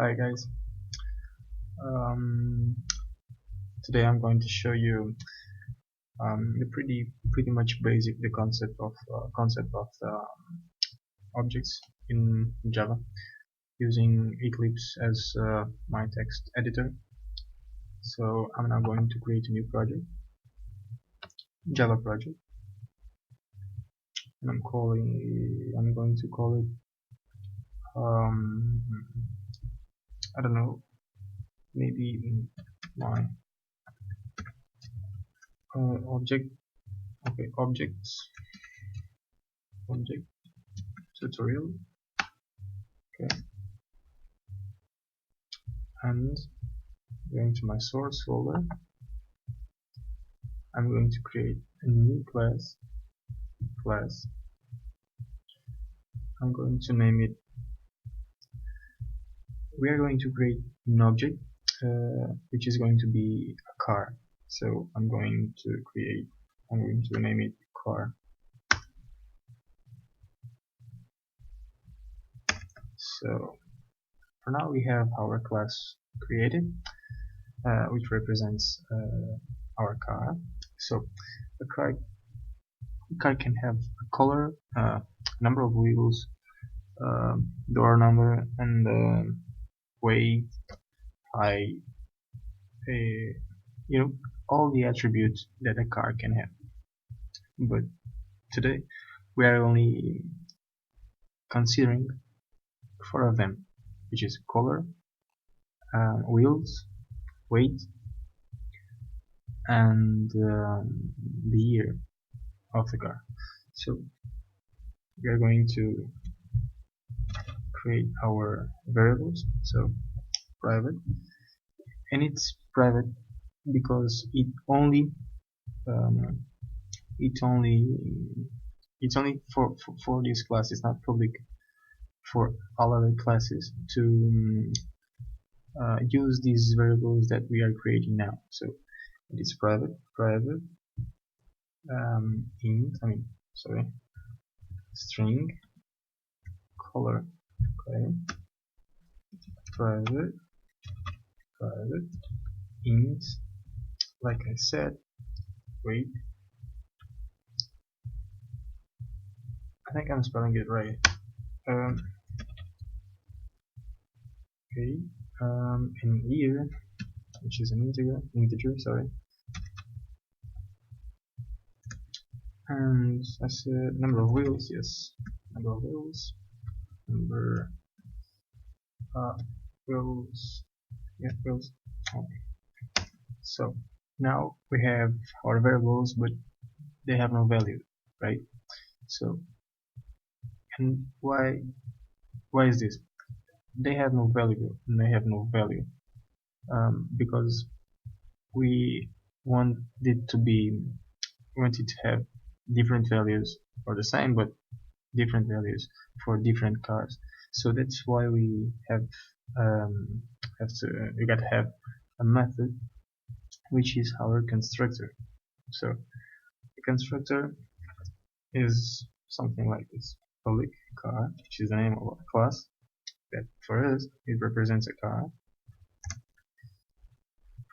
Hi guys. Um, Today I'm going to show you the pretty much basic the concept of objects in Java using Eclipse as my text editor. So I'm now going to create a new project, Java project, and I'm going to call it um, I don't know, maybe my object. Okay, object tutorial. Okay, and going to my source folder, I'm going to create a new class. I'm going to name it. We are going to create an object which is going to be a car. So I'm going to name it car. So for now we have our class created, which represents our car. So a car can have a color, number of wheels, door number, and weight, height, all the attributes that a car can have. But today we are only considering 4 of them, which is color, wheels, weight, and the year of the car. So we are going to create our variables. So private, and it's private because um, it only it's only for this class. It's not public for all other classes to use these variables that we are creating now. So it is private int, string color. Okay, private int, like I said, weight. I think I'm spelling it right. Okay, in year, which is an integer, sorry. And I said number of wheels, yes, number of wheels, wheels, yeah, wheels. Okay. So now we have our variables, but they have no value, right? So, and why is this? They have no value, because we want it to have different values or the same, but different values for different cars. So that's why we we gotta have a method which is our constructor. So the constructor is something like this: public car, which is the name of a class that for us it represents a car.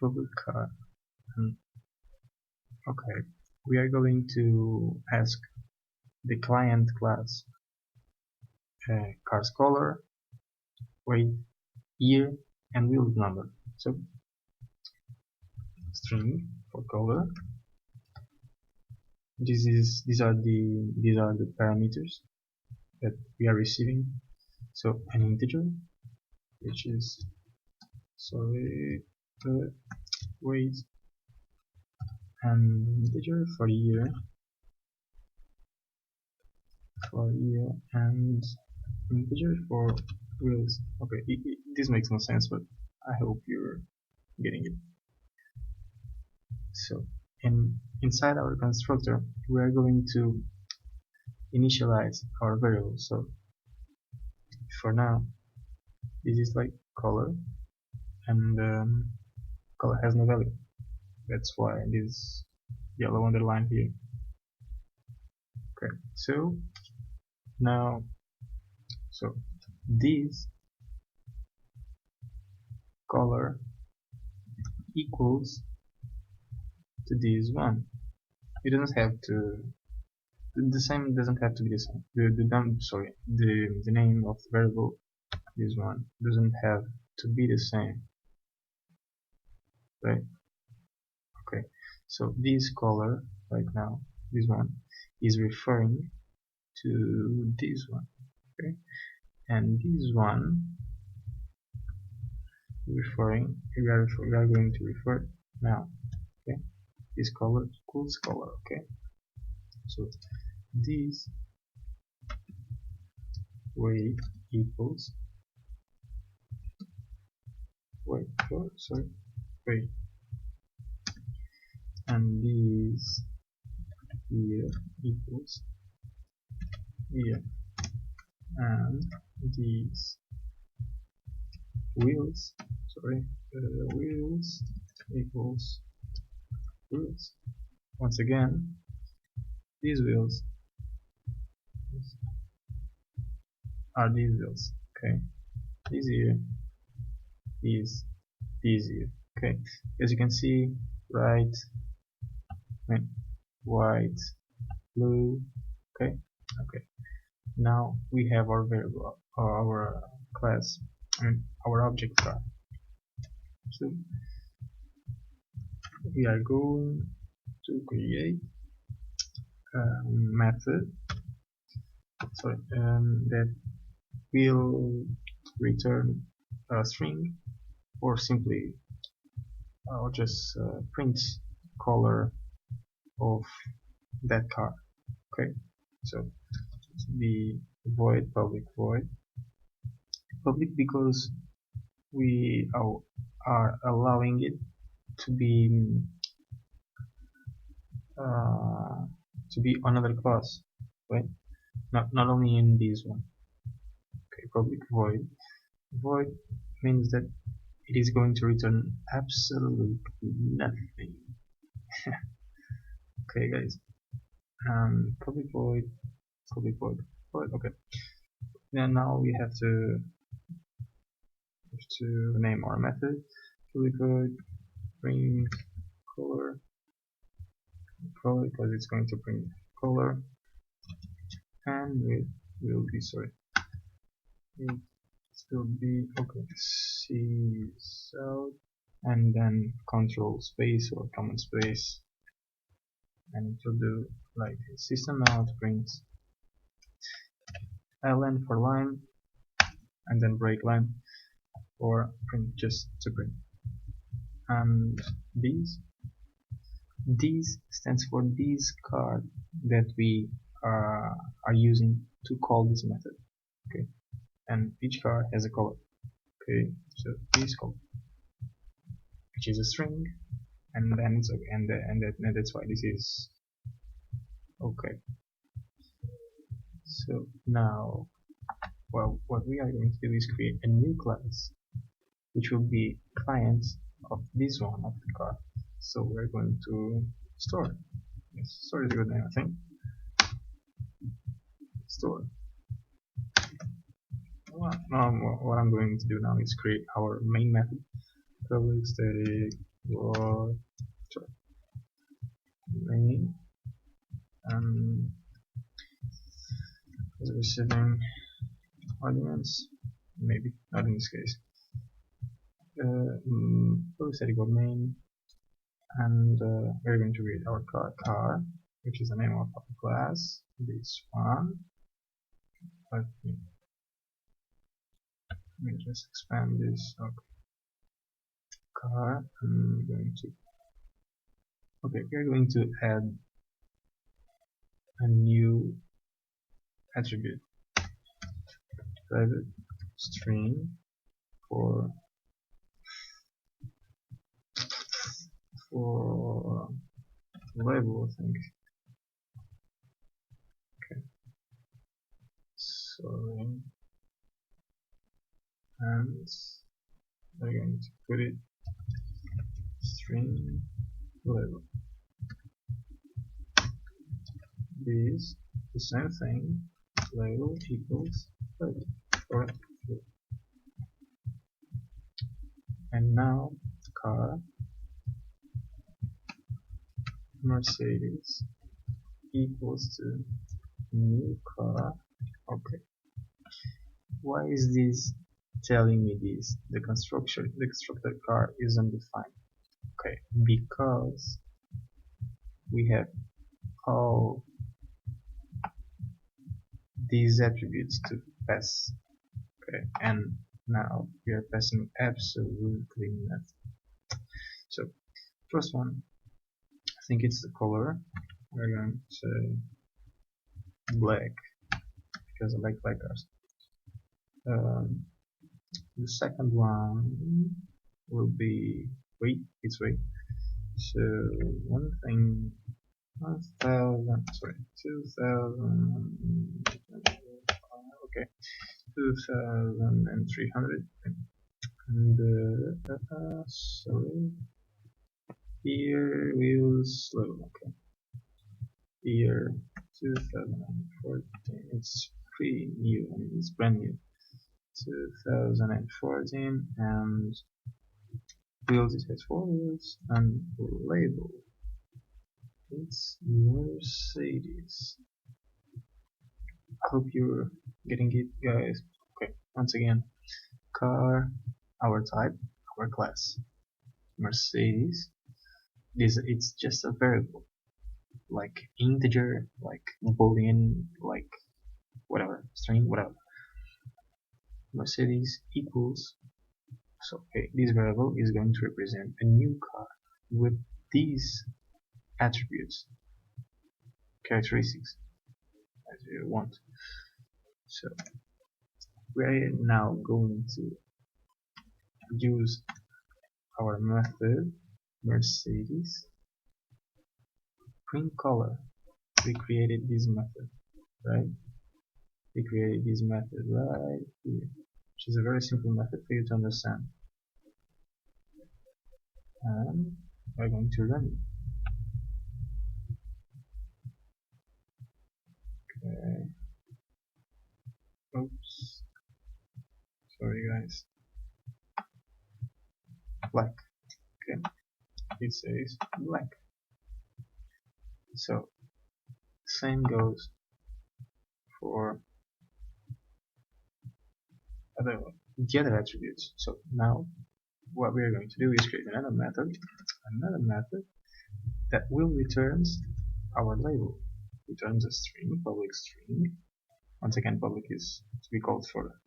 Public car. Okay, we are going to ask the client class car's color, weight, year, and wheel number. So string for color. These are the parameters that we are receiving. So an integer, which is weight, and integer for year, and integer for wheels. Okay, this makes no sense, but I hope you're getting it. So inside our constructor we are going to initialize our variables. So for now this is like color, and color has no value. That's why this yellow underline here. Okay, so now this color equals to this one. It doesn't have to. The same doesn't have to be the same. The name of the variable, this one, doesn't have to be the same, right? Okay, so this color right now, this one, is referring to this one, okay, and this one we are going to refer now, okay. This color equals color, okay. So this weight equals weight, and this here equals here, and these wheels, wheels equals wheels. Once again, these wheels are these wheels, okay. This here is this here, okay. As you can see, right, white, blue, okay. Now we have our variable, our class, our object car. So we are going to create a method that will return a string, or simply or just print color of that car, okay. So the void, public because we are allowing it to be another class, right? Not only in this one. Okay, public void means that it is going to return absolutely nothing. Okay, guys. Public void, okay. Then now we have to name our method. Public void print color, because it's going to print color, and it will be okay, C out, and then control space or command space, and it will do like system out print ln for line, and then break line, or print just to print. And this stands for this card that we are using to call this method, okay. And each card has a color, okay. So this color, which is a string, and then it's okay, and that's why this is okay. So now, well, what we are going to do is create a new class which will be client of this one of the card. So we're going to store. Yes, store is a good name, I think. Store. Well, what I'm going to do now is create our main method. Public static void main, and receiving arguments, maybe not in this case. Public static void main, and we're going to create our car, which is the name of our class. This one. Let me just expand this. Okay. Car. I'm going to. Okay, we're going to add a new attribute, private string for label, I think. Okay, sorry, and we're going to put it string label. This the same thing, label equals label. Alright. And now car Mercedes equals to new car. Okay, why is this telling me this? The constructed car is undefined. Okay, because we have all these attributes to pass. Okay, and now we are passing absolutely nothing. So first one, I think it's the color. We're going to say black because I like black cars. The second one will be weight. It's weight. So one thing, 1,000. Sorry, 2,000. Okay, 2,300. And sorry, here we'll slow. Okay, year 2014. It's pretty new. I mean, it's brand new. 2014, and wheels, it has 4 wheels, and label, it's Mercedes. I hope you're getting it, guys. Okay, once again, car, our type, our class, Mercedes. It's just a variable, like integer, like boolean, like whatever, string, whatever. Mercedes equals, so okay, this variable is going to represent a new car with these attributes, characteristics, as you want. So we're now going to use our method Mercedes print color. We created this method, right? We created this method right here, which is a very simple method for you to understand. And we're going to run it. Okay. Oops. Sorry, guys. Black. Okay. It says black. So same goes for the other attributes. So now what we are going to do is create another method that will returns our label. Returns a string, public string. Once again, public is to be called for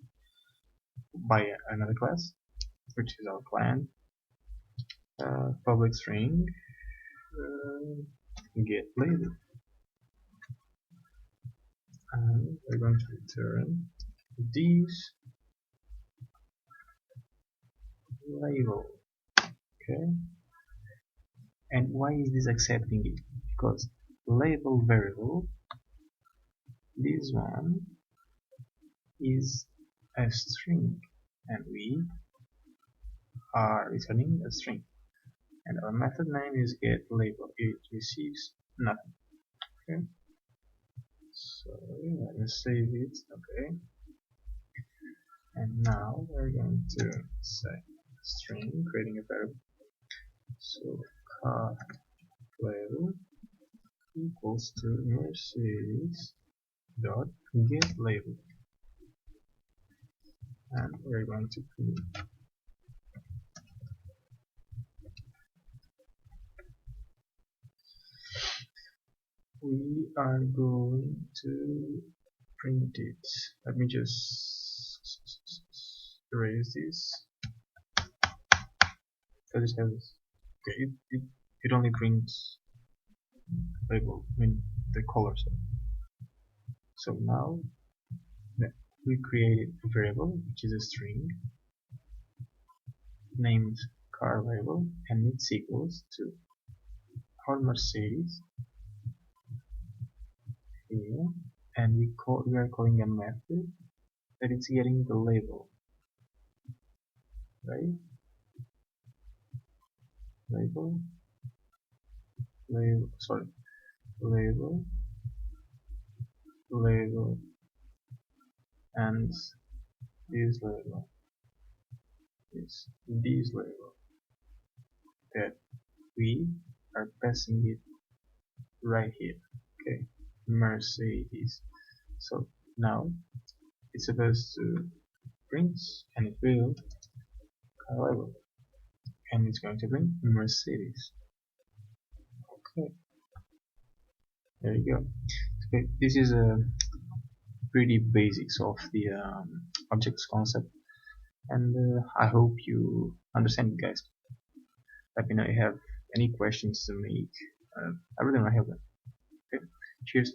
by another class, which is our client. Public string get label, and we're going to return this label. Okay, and why is this accepting it? Because label variable, this one is a string, and we are returning a string, and our method name is get label. It receives nothing. Okay, so let me save it. Okay, and now we're going to say string, creating a variable. So car label equals to Mercedes dot get label, and we're going to print. We are going to print it. Let me just erase this. So this has, okay, it only prints label, I mean the color set. So now we created a variable which is a string named car label, and it's equals to our Mercedes here, and we are calling a method that it's getting the label, right? Label, sorry, label, and this label, is this label that we are passing it right here. Okay, Mercedes. So now it's supposed to print, and it will car label, and it's going to bring Mercedes. Okay, there you go. Okay, this is a pretty basics of the objects concept, and I hope you understand it, guys. Let me know if you have any questions to make. I really want to help them. Okay, cheers.